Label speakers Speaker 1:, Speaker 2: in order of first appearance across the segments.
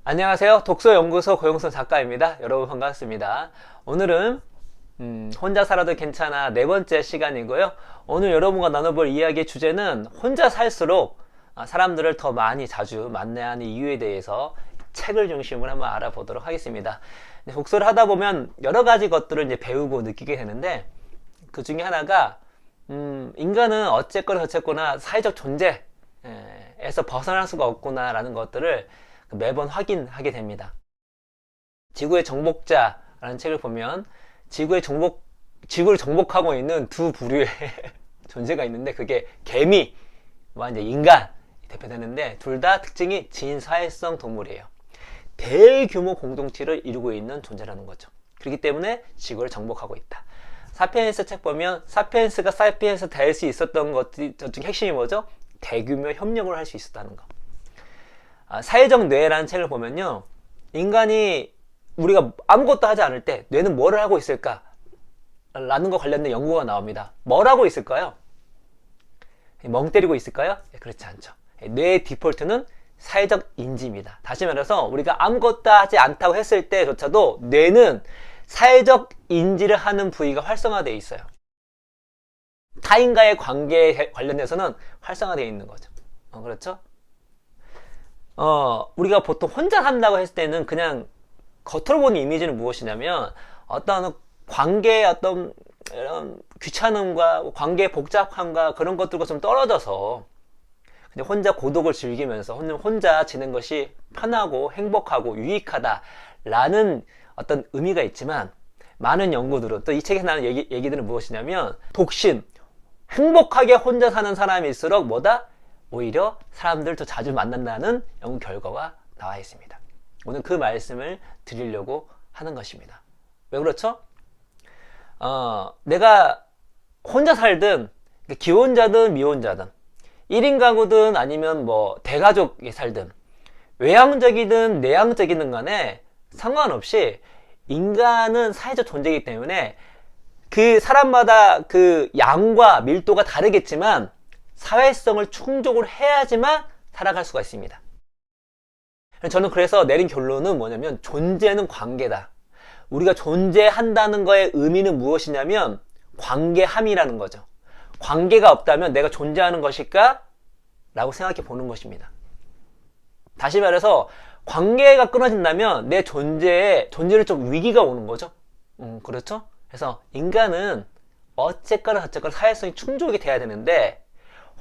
Speaker 1: 안녕하세요. 독서연구소 고용선 작가입니다. 여러분 반갑습니다. 오늘은 혼자 살아도 괜찮아 네 번째 시간이고요. 오늘 여러분과 나눠볼 이야기의 주제는 혼자 살수록 사람들을 더 많이 자주 만나야 하는 이유에 대해서 책을 중심으로 한번 알아보도록 하겠습니다. 독서를 하다 보면 여러 가지 것들을 이제 배우고 느끼게 되는데 그 중에 하나가 인간은 어쨌거나 저쨌거나 사회적 존재에서 벗어날 수가 없구나라는 것들을 매번 확인하게 됩니다. 지구의 정복자라는 책을 보면 지구를 정복하고 있는 두 부류의 존재가 있는데 그게 개미와 이제 인간이 대표되는데 둘 다 특징이 진사회성 동물이에요. 대규모 공동체를 이루고 있는 존재라는 거죠. 그렇기 때문에 지구를 정복하고 있다. 사피엔스 책 보면 사피엔스가 사피엔스 될 수 있었던 것중 핵심이 뭐죠? 대규모 협력을 할 수 있었다는 거. 사회적 뇌라는 책을 보면요, 인간이 우리가 아무것도 하지 않을 때 뇌는 뭐를 하고 있을까? 라는 거 관련된 연구가 나옵니다. 뭘 하고 있을까요? 멍 때리고 있을까요? 그렇지 않죠. 뇌의 디폴트는 사회적 인지입니다. 다시 말해서 우리가 아무것도 하지 않다고 했을 때조차도 뇌는 사회적 인지를 하는 부위가 활성화되어 있어요. 타인과의 관계에 관련해서는 활성화되어 있는 거죠. 그렇죠? 우리가 보통 혼자 산다고 했을 때는 그냥 겉으로 보는 이미지는 무엇이냐면 어떤 관계의 어떤 이런 귀찮음과 관계의 복잡함과 그런 것들과 좀 떨어져서 그냥 혼자 고독을 즐기면서 혼자 지낸 것이 편하고 행복하고 유익하다라는 어떤 의미가 있지만 많은 연구들은 또 이 책에서 나오는 얘기들은 무엇이냐면 독신, 행복하게 혼자 사는 사람일수록 뭐다? 오히려 사람들 더 자주 만난다는 연구 결과가 나와 있습니다. 오늘 그 말씀을 드리려고 하는 것입니다. 왜 그렇죠? 내가 혼자 살든 기혼자든 미혼자든 1인 가구든 아니면 뭐 대가족이 살든 외향적이든 내향적이든 간에 상관없이 인간은 사회적 존재이기 때문에 그 사람마다 그 양과 밀도가 다르겠지만 사회성을 충족을 해야지만 살아갈 수가 있습니다. 저는 그래서 내린 결론은 뭐냐면 존재는 관계다. 우리가 존재한다는 거의 의미는 무엇이냐면 관계함이라는 거죠. 관계가 없다면 내가 존재하는 것일까? 라고 생각해 보는 것입니다. 다시 말해서 관계가 끊어진다면 내 존재를 좀 위기가 오는 거죠. 그렇죠? 그래서 인간은 어쨌거나 저쨌거나 사회성이 충족이 돼야 되는데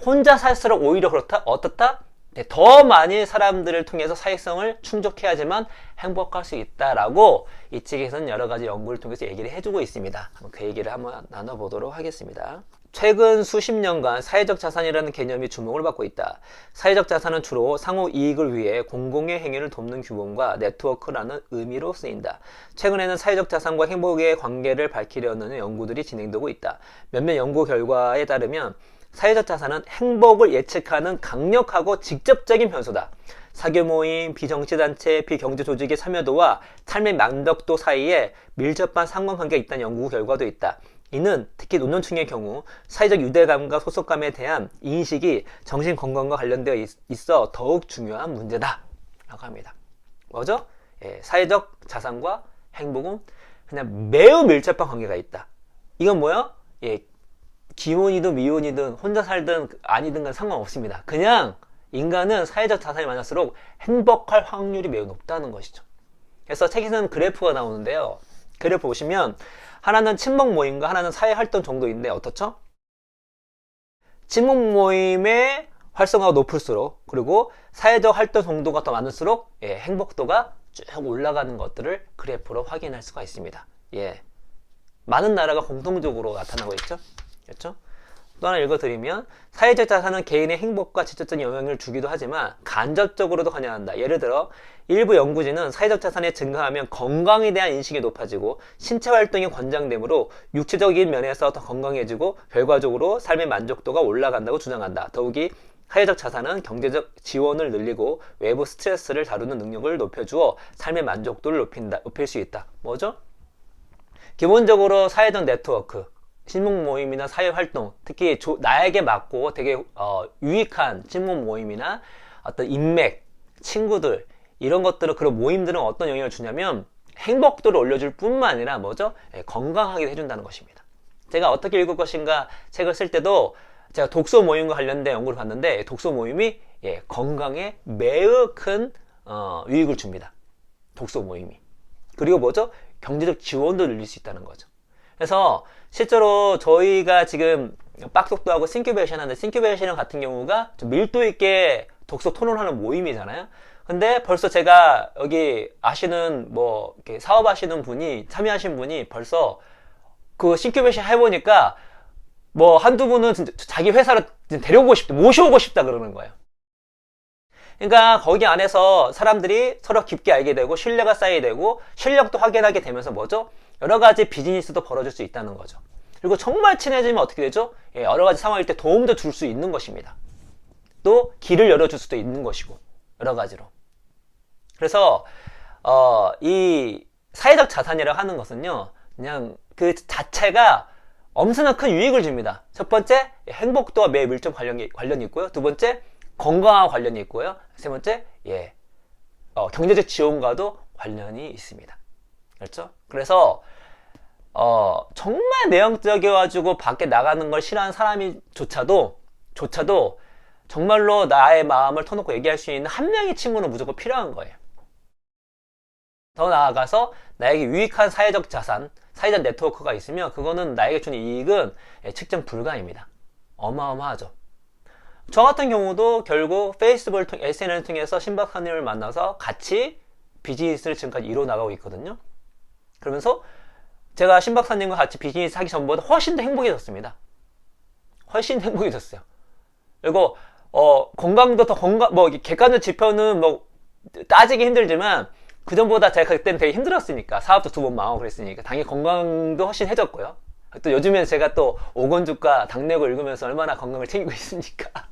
Speaker 1: 혼자 살수록 오히려 그렇다? 어떻다? 더 많이 사람들을 통해서 사회성을 충족해야지만 행복할 수 있다라고 이 책에서는 여러 가지 연구를 통해서 얘기를 해주고 있습니다. 그 얘기를 한번 나눠보도록 하겠습니다. 최근 수십 년간 사회적 자산이라는 개념이 주목을 받고 있다. 사회적 자산은 주로 상호 이익을 위해 공공의 행위를 돕는 규범과 네트워크라는 의미로 쓰인다. 최근에는 사회적 자산과 행복의 관계를 밝히려는 연구들이 진행되고 있다. 몇몇 연구 결과에 따르면 사회적 자산은 행복을 예측하는 강력하고 직접적인 변수다. 사교 모임, 비정치단체, 비경제조직의 참여도와 삶의 만족도 사이에 밀접한 상관관계가 있다는 연구 결과도 있다. 이는 특히 노년층의 경우 사회적 유대감과 소속감에 대한 인식이 정신건강과 관련되어 있어 더욱 중요한 문제다 라고 합니다. 뭐죠? 사회적 자산과 행복은 그냥 매우 밀접한 관계가 있다. 이건 뭐야? 기혼이든 미혼이든 혼자 살든 아니든 간 상관없습니다. 그냥 인간은 사회적 자산이 많을수록 행복할 확률이 매우 높다는 것이죠. 그래서 책에서는 그래프가 나오는데요. 그래프 보시면 하나는 친목 모임과 하나는 사회활동 정도인데 어떻죠? 친목 모임의 활성화가 높을수록 그리고 사회적 활동 정도가 더 많을수록 행복도가 쭉 올라가는 것들을 그래프로 확인할 수가 있습니다. 많은 나라가 공통적으로 나타나고 있죠. 그렇죠? 또 하나 읽어드리면 사회적 자산은 개인의 행복과 직접적인 영향을 주기도 하지만 간접적으로도 관여한다. 예를 들어 일부 연구진은 사회적 자산이 증가하면 건강에 대한 인식이 높아지고 신체 활동이 권장되므로 육체적인 면에서 더 건강해지고 결과적으로 삶의 만족도가 올라간다고 주장한다. 더욱이 사회적 자산은 경제적 지원을 늘리고 외부 스트레스를 다루는 능력을 높여주어 삶의 만족도를 높일 수 있다. 뭐죠? 기본적으로 사회적 네트워크, 친목 모임이나 사회활동, 특히 나에게 맞고 되게 유익한 친목 모임이나 어떤 인맥, 친구들, 이런 것들은, 그런 모임들은 어떤 영향을 주냐면 행복도를 올려줄 뿐만 아니라 뭐죠? 건강하게 해준다는 것입니다. 제가 어떻게 읽을 것인가 책을 쓸 때도 제가 독서 모임과 관련된 연구를 봤는데, 독서 모임이 건강에 매우 큰 유익을 줍니다. 독서 모임이. 그리고 뭐죠? 경제적 지원도 늘릴 수 있다는 거죠. 그래서 실제로 저희가 지금 빡속도 하고 싱큐베이션 하는데, 싱큐베이션 같은 경우가 좀 밀도 있게 독서 토론하는 모임이잖아요. 근데 벌써 제가 여기 아시는 뭐 이렇게 사업하시는 분이, 참여하신 분이 벌써 그 싱큐베이션 해보니까 뭐 한두 분은 진짜 자기 회사로 데려오고 싶다, 모셔오고 싶다 그러는 거예요. 그러니까 거기 안에서 사람들이 서로 깊게 알게 되고 신뢰가 쌓이게 되고 실력도 확인하게 되면서 뭐죠? 여러 가지 비즈니스도 벌어질 수 있다는 거죠. 그리고 정말 친해지면 어떻게 되죠? 여러 가지 상황일 때 도움도 줄 수 있는 것입니다. 또 길을 열어줄 수도 있는 것이고, 여러 가지로. 그래서 이 사회적 자산이라고 하는 것은요, 그냥 그 자체가 엄청난 큰 유익을 줍니다. 첫 번째, 행복도와 매우 밀접 관련이 있고요. 두 번째, 건강과 관련이 있고요. 세 번째, 경제적 지원과도 관련이 있습니다. 그렇죠? 그래서 정말 내향적이어가지고 밖에 나가는 걸 싫어하는 사람조차도 정말로 나의 마음을 터놓고 얘기할 수 있는 한 명의 친구는 무조건 필요한 거예요. 더 나아가서 나에게 유익한 사회적 자산, 사회적 네트워크가 있으면 그거는 나에게 주는 이익은 측정 불가입니다. 어마어마하죠. 저 같은 경우도 결국 페이스북을 통해, SNS를 통해서 신박사님을 만나서 같이 비즈니스를 지금까지 이루어 나가고 있거든요. 그러면서 제가 신박사님과 같이 비즈니스 하기 전보다 훨씬 더 행복해졌습니다. 훨씬 행복해졌어요. 그리고 건강도 더 뭐 객관적 지표는 뭐 따지기 힘들지만 그전보다 제가 그때는 되게 힘들었으니까, 사업도 2번 망하고 그랬으니까 당연히 건강도 훨씬 해졌고요. 또 요즘엔 제가 또 오건주가 당내고 읽으면서 얼마나 건강을 챙기고 있습니까?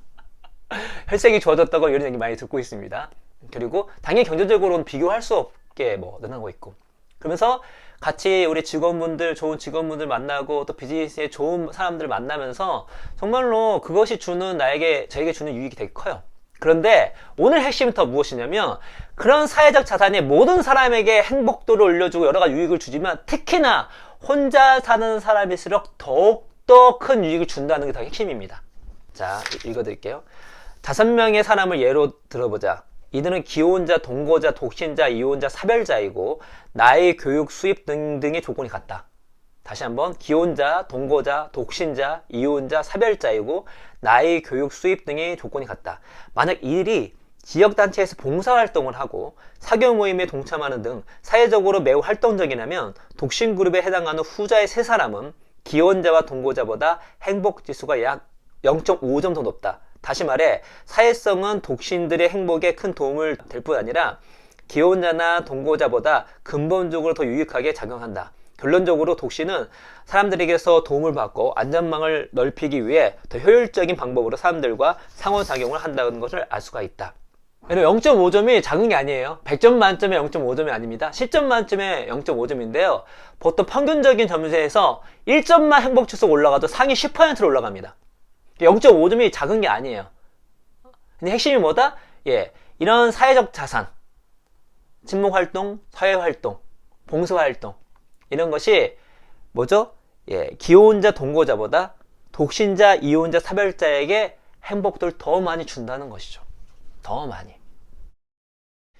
Speaker 1: 혈색이 좋아졌다고 이런 얘기 많이 듣고 있습니다. 그리고 당연히 경제적으로는 비교할 수 없게 뭐 늘어나고 있고, 그러면서 같이 우리 직원분들, 좋은 직원분들 만나고 또 비즈니스에 좋은 사람들 만나면서 정말로 그것이 저에게 주는 유익이 되게 커요. 그런데 오늘 핵심부터 무엇이냐면, 그런 사회적 자산이 모든 사람에게 행복도를 올려주고 여러 가지 유익을 주지만 특히나 혼자 사는 사람일수록 더욱더 큰 유익을 준다는 게 더 핵심입니다. 자, 읽어드릴게요. 5명의 사람을 예로 들어보자. 이들은 기혼자, 동거자, 독신자, 이혼자, 사별자이고 나의 교육, 수입 등등의 조건이 같다. 다시 한번, 기혼자, 동거자, 독신자, 이혼자, 사별자이고 나의 교육, 수입 등의 조건이 같다. 만약 이들이 지역단체에서 봉사활동을 하고 사교 모임에 동참하는 등 사회적으로 매우 활동적이라면 독신그룹에 해당하는 후자의 3사람은 기혼자와 동거자보다 행복지수가 약 0.5점 더 높다. 다시 말해, 사회성은 독신들의 행복에 큰 도움을 될 뿐 아니라 기혼자나 동거자보다 근본적으로 더 유익하게 작용한다. 결론적으로 독신은 사람들에게서 도움을 받고 안전망을 넓히기 위해 더 효율적인 방법으로 사람들과 상호작용을 한다는 것을 알 수가 있다. 0.5점이 작은 게 아니에요. 100점 만점에 0.5점이 아닙니다. 10점 만점에 0.5점인데요. 보통 평균적인 점수에서 1점만 행복지수가 올라가도 상위 10%로 올라갑니다. 0.5점이 작은 게 아니에요. 근데 핵심이 뭐다? 이런 사회적 자산, 친목활동, 사회활동, 봉사활동, 이런 것이 뭐죠? 기혼자, 동거자보다 독신자, 이혼자, 사별자에게 행복도를 더 많이 준다는 것이죠. 더 많이.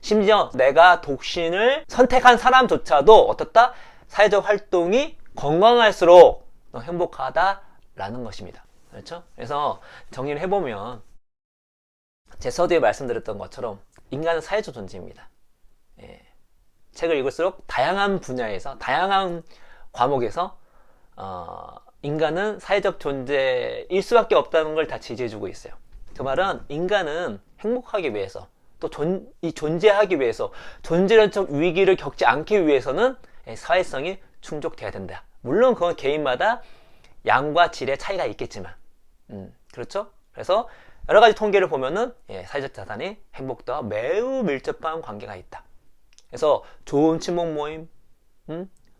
Speaker 1: 심지어 내가 독신을 선택한 사람조차도 어떻다? 사회적 활동이 건강할수록 더 행복하다라는 것입니다. 그렇죠? 그래서 정리를 해보면 제 서두에 말씀드렸던 것처럼 인간은 사회적 존재입니다. 책을 읽을수록 다양한 분야에서, 다양한 과목에서 인간은 사회적 존재일 수밖에 없다는 걸 다 지지해주고 있어요. 그 말은 인간은 행복하기 위해서, 또 존재하기 위해서, 존재론적 위기를 겪지 않기 위해서는 사회성이 충족돼야 된다. 물론 그건 개인마다 양과 질의 차이가 있겠지만, 그렇죠? 그래서 여러 가지 통계를 보면은 사회적 자산이 행복도와 매우 밀접한 관계가 있다. 그래서 좋은 친목 모임,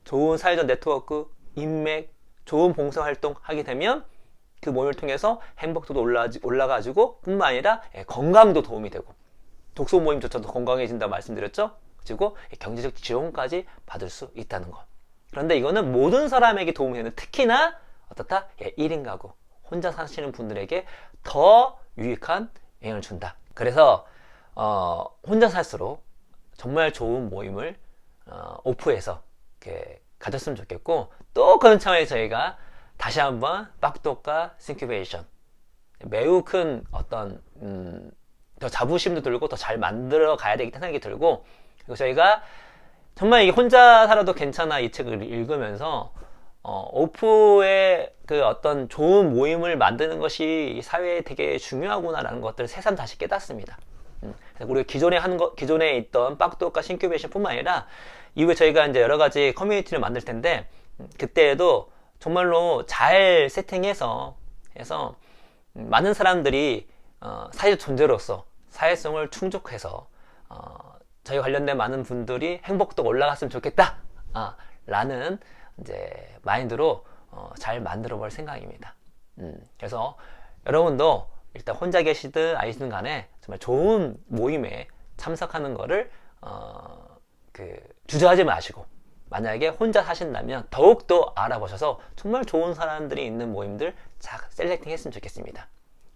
Speaker 1: 좋은 사회적 네트워크, 인맥, 좋은 봉사활동 하게 되면 그 모임을 통해서 행복도도 올라가지고 뿐만 아니라 건강도 도움이 되고, 독서 모임조차도 건강해진다 말씀드렸죠. 그리고 경제적 지원까지 받을 수 있다는 것. 그런데 이거는 모든 사람에게 도움이 되는, 특히나 어떻다? 1인 가구, 혼자 사시는 분들에게 더 유익한 영향을 준다. 그래서 혼자 살수록 정말 좋은 모임을 오프해서 이렇게 가졌으면 좋겠고, 또 그런 차원에서 저희가 다시 한번 빡독과 싱큐베이션, 매우 큰 어떤 더 자부심도 들고 더 잘 만들어 가야 되겠다는 생각이 들고, 그리고 저희가 정말 이게 혼자 살아도 괜찮아 이 책을 읽으면서 오프의 그 어떤 좋은 모임을 만드는 것이 사회에 되게 중요하구나라는 것들을 새삼 다시 깨닫습니다. 그래서 우리가 기존에 있던 빡독과 싱큐베이션 뿐만 아니라 이후에 저희가 이제 여러 가지 커뮤니티를 만들 텐데, 그때에도 정말로 잘 세팅해서 많은 사람들이 사회적 존재로서 사회성을 충족해서 저희 관련된 많은 분들이 행복도 올라갔으면 좋겠다 라는 이제 마인드로 잘 만들어 볼 생각입니다. 그래서 여러분도 일단 혼자 계시든 아니든 간에 정말 좋은 모임에 참석하는 거를 주저하지 마시고, 만약에 혼자 사신다면 더욱더 알아보셔서 정말 좋은 사람들이 있는 모임들 잘 셀렉팅 했으면 좋겠습니다.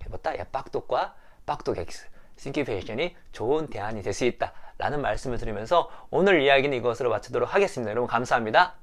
Speaker 1: 그보다 빡독과 빡독X 싱큐베이션이 좋은 대안이 될 수 있다 라는 말씀을 드리면서 오늘 이야기는 이것으로 마치도록 하겠습니다. 여러분 감사합니다.